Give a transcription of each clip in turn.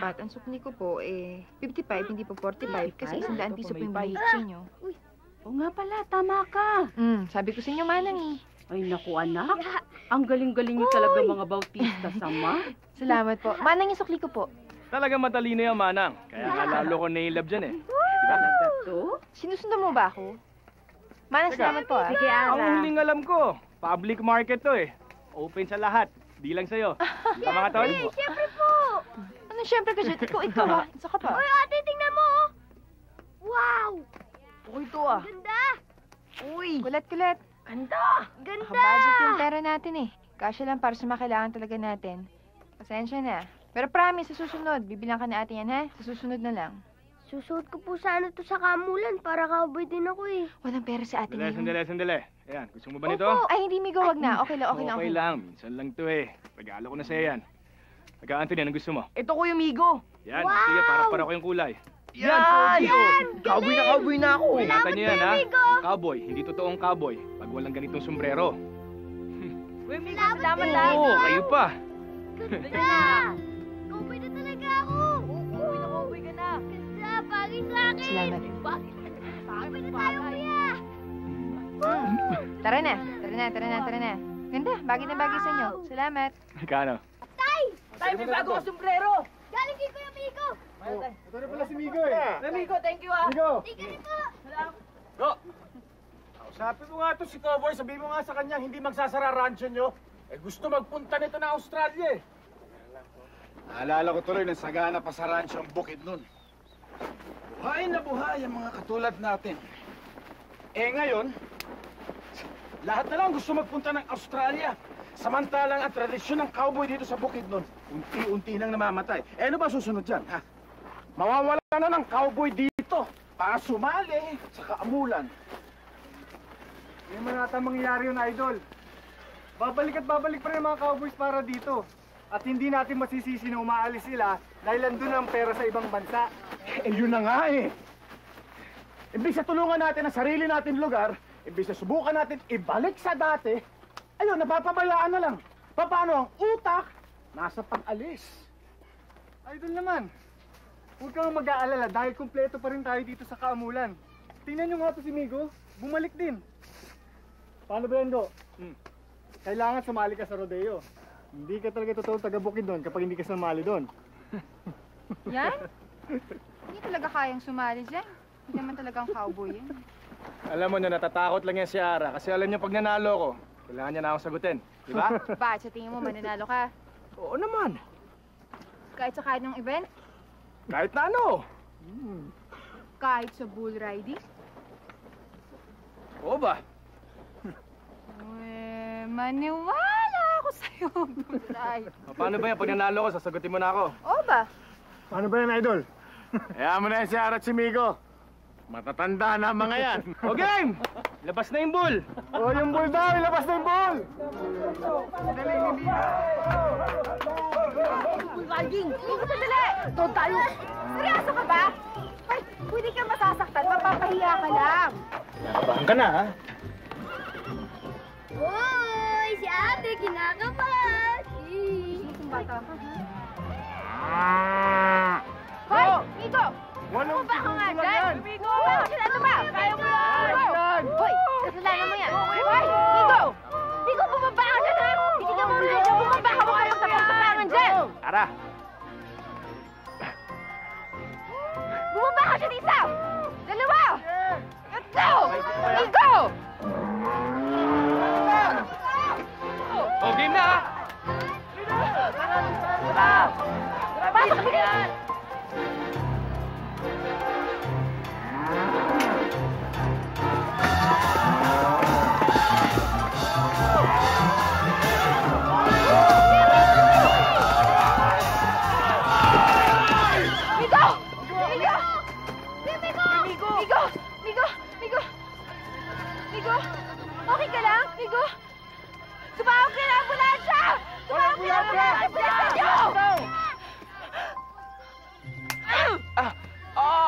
dapat, ang sukli ko po, 55, hindi po 45. Kasi 100 piso po yung binigay ko sa inyo. Oo nga pala, tama ka. Sabi ko sa inyo, Manang eh. Ay, naku anak. Ang galing-galing niyo talaga mga Bautista sama. Salamat po. Manang yung sukli ko po. Talagang matalino yan, Manang. Kaya nga lalo ko na-inlove dyan eh. Diba? Talaga to? Sinusundan mo ba ako? Manang, salamat po ah. Sige, Ara. Ang huling alam ko, public market to eh. Open sa lahat. Di lang sa'yo. Tama ka, Tol? Siyempre po! Ano siyempre ka, Jet? Ikaw ha? Isa ka pa. Uy, ate, tingnan mo! Wow! Uy, ito ah. Ganda! Uy! Kulat-kulat. Ganda! Ganda! Budget yung pera natin eh. Kasya lang para sa makailangan talaga natin. Pasensya na. Pero promise, sa susunod, bibilang ka na ate yan ha? Sa susunod na lang. Susuot ko po sana to sa kamulan para cowboy din ako eh. Walang pera sa ate ngayon. Sandali. Ayan, gusto mo ba nito? Ay, hindi, Migo, wag na. Okay lang. Okay lang, minsan lang to eh. Regalo ko na sa'yo yan. Anthony, anong gusto mo? Ito ko yung Migo. Yan, Wow! sige, para ko yung kulay. Yan! Cowboy na ako. Ingatan niyo yan, ha? Migo! Cowboy, hindi totoong cowboy. Pag walang ganitong sombrero. Uy, Migo, salamat lang. Oo, kayo pa. Ganda! Cowboy na talaga ako! Cowboy ka na. Ganda! Bagay sa akin! Salamat. Cowboy na tayo, kuya! Tara na. Ganda, bagay na bagay sa inyo. Salamat. Kano? Tay, may bago ka sombrero. Galing kay Kuya Migo! Ito na pala si Migo eh. Migo, thank you ah. Migo! Thank you rin po! Go! Sabi mo nga to si Cowboy, sabi mo nga sa kanya, hindi magsasara rancho nyo. Eh gusto magpunta nito na Australia eh. Naalala ko tuloy ng sagana pa sa rancho ang bukid nun. Buhay na buhay ang mga katulad natin. Eh ngayon, lahat na lang gusto magpunta ng Australia. Samantalang ang tradisyon ng cowboy dito sa bukid nun, unti-unti nang namamatay. Eh ano ba susunod dyan, ha? Mawawala na ng cowboy dito para sumali sa kaamulan. Hindi man nata mangyayari yun, Idol. Babalik pa rin ang mga cowboys para dito. At hindi natin masisisi na umaalis sila dahil nandun ang pera sa ibang bansa. Eh yun na nga eh. Imbis na tulungan natin ang sarili natin lugar, imbis na subukan natin ibalik sa dati, ayun, napapabayaan na lang. Paano ang utak nasa pang-alis? Idol naman, huwag kang mag-aalala dahil kumpleto pa rin tayo dito sa Kaamulan. Tingnan nyo nga to si Migo, bumalik din. Paano ba yan, Do? Kailangan sumali ka sa rodeo. Hindi ka talaga totoong taga-bukid doon kapag hindi ka sumali doon. Yan? Hindi talaga kayang sumali dyan. Hindi naman talagang cowboy yan. Alam mo na natatakot lang yan si Ara kasi alam niya pag nanalo ko, kailangan niya na akong sagutin. Di ba? Bakit sa tingin mo mananalo ka? Oo naman. Kahit sa kahit ng event? Kahit na ano. Kahit sa bull riding? Oo ba? Maniwala ako sa'yo, bull ride. Paano ba yan? Pag nanalo ko, sasagutin mo na ako. Oo ba? Paano ba yan, Idol? Hayaan mo na yan si Ara at si Migo. Matatanda na ang mga yan. O game! Labas na yung bull! Oh, yung bull daw! Ilabas na yung bull! Bull riding! Hindi sandali! Doon tayo! Seryoso ka ba? Ay, pwede ka masasaktan. Mapapahiya ka lang. Nakabahan ka na, ha? Uy! Si ate, kinakabahan! Itong bata ka, ha? Hoy! Migo! Bumaba ka nga dyan! Migo! Ano ba? Kaya mo yan! Hoy! Kasalanan mo yan! Hoy! Migo! Migo, bumaba ka dyan, ha? Hindi kita marunong dyan! Bumaba ka mukha yung tapang-tapangan dyan! Ara! Bumaba ka dyan, isa! Dalawa! Tatlo! Migo! O game na ha! Pasok ka yan! Migo! Okay ka lang? Migo? Tumawag ka na ambulansya! Tumawag ka na ambulansya!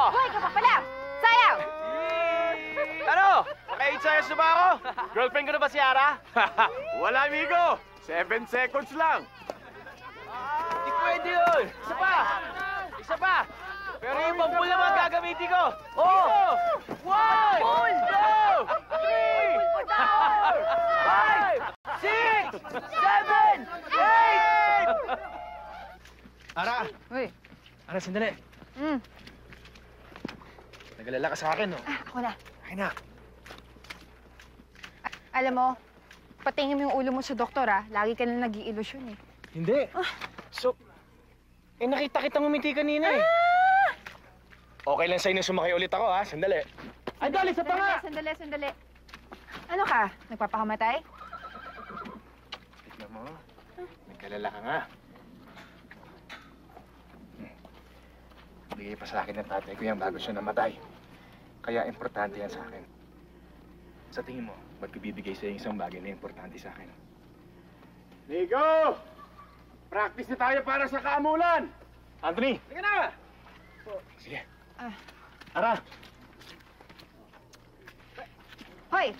Hoy, ka pa pala! Sayang! Ano? Naka-8 na ba ako? Girlfriend ko na ba si Ara? Wala, Migo. 7 seconds lang. Hindi pwede yun! Isa pa! Ito yung pampul na mga gagamitin ko! Oh! 1, 2, 3, 4, 5, 6, 7, 8! Ara! Uy. Ara, sandali. Nag-alala ka sa akin, no? Ako na. Ay na. Alam mo, patingin mo yung ulo mo sa doktor, ah. Lagi ka na nag-iilusyon, eh. Hindi. So, nakita kitang umiti kanina, eh. Okay lang sa'yo na sumakay ulit ako, ha? Sandali. Ay, dali, sa tanga! Sandali. Ano ka? Nagpapakamatay? Tignan mo. Nagkalala ka nga. Bigay pa sa akin ng tatay ko yan bago siya namatay. Kaya importante yan sa akin. Sa tingin mo, ba't ko bibigay sa'yo isang bagay na importante sa akin? Nico! Practice na tayo para sa kaamulan! Anthony! Sige na! Sige. Ara! Hoy!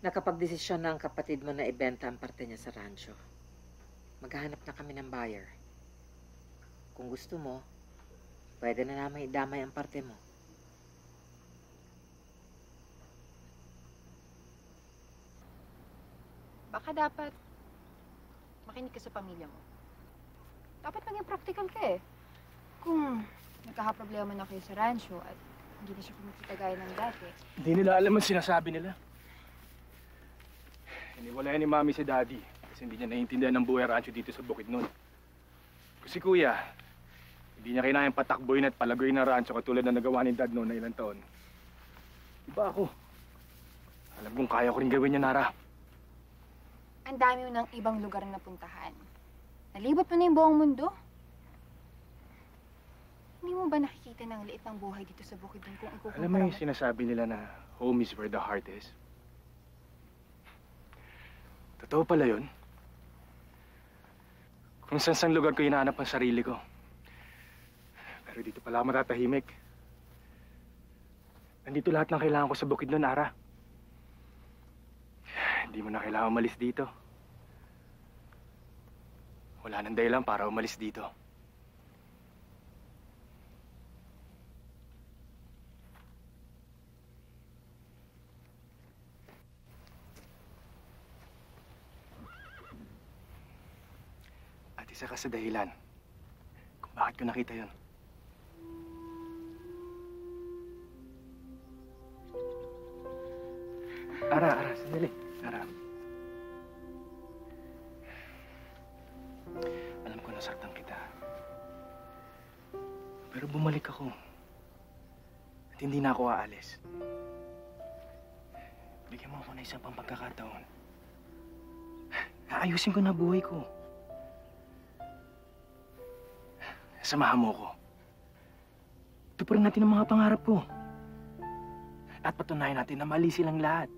Nakapagdesisyon na ang kapatid mo na ibenta ang parte niya sa rancho. Maghahanap na kami ng buyer. Kung gusto mo, pwede na namin idamay ang parte mo. Baka dapat makinig ka sa pamilya mo. Dapat maging practical ka, eh. Kung nagkakaproblema na kayo sa rancho at hindi na siya kumikita gaya ng dati. Hindi nila alam ang sinasabi nila. Iniwalayan ni Mami si Daddy kasi hindi niya naiintindihan ng buhay rancho dito sa Bukidnon. Kasi kuya, hindi niya kailangan patakboyin at palagoyin ng rancho katulad na nagawa ni Dad noon na ilang taon. Iba ako. Alam kong kaya ko rin gawin niya, Nara. Ang dami mo ng ibang lugar na puntahan. Nalibot mo na yung buong mundo. Hindi mo ba nakikita ng liit ng buhay dito sa Bukidnon kung ikukumpara Alam mo yung sinasabi nila na home is where the heart is? Totoo pala yun. Kung saan lugar ko hinahanap ang sarili ko. Pero dito pala ako matatahimik. Nandito lahat ng kailangan ko sa Bukidnon, Nara. Hindi mo na kailangan umalis dito. Wala nang dahilan para umalis dito. At isa ka sa dahilan kung bakit ko nakita yun. Ara, sandali. Ara. Alam ko nasaktan kita. Pero bumalik ako. At hindi na ako aalis. Bigyan mo ako na isang pang pagkakataon. Aayusin ko na buhay ko. Samahan mo ko. Tuparin natin ang mga pangarap ko. At patunayan natin na mali silang lahat.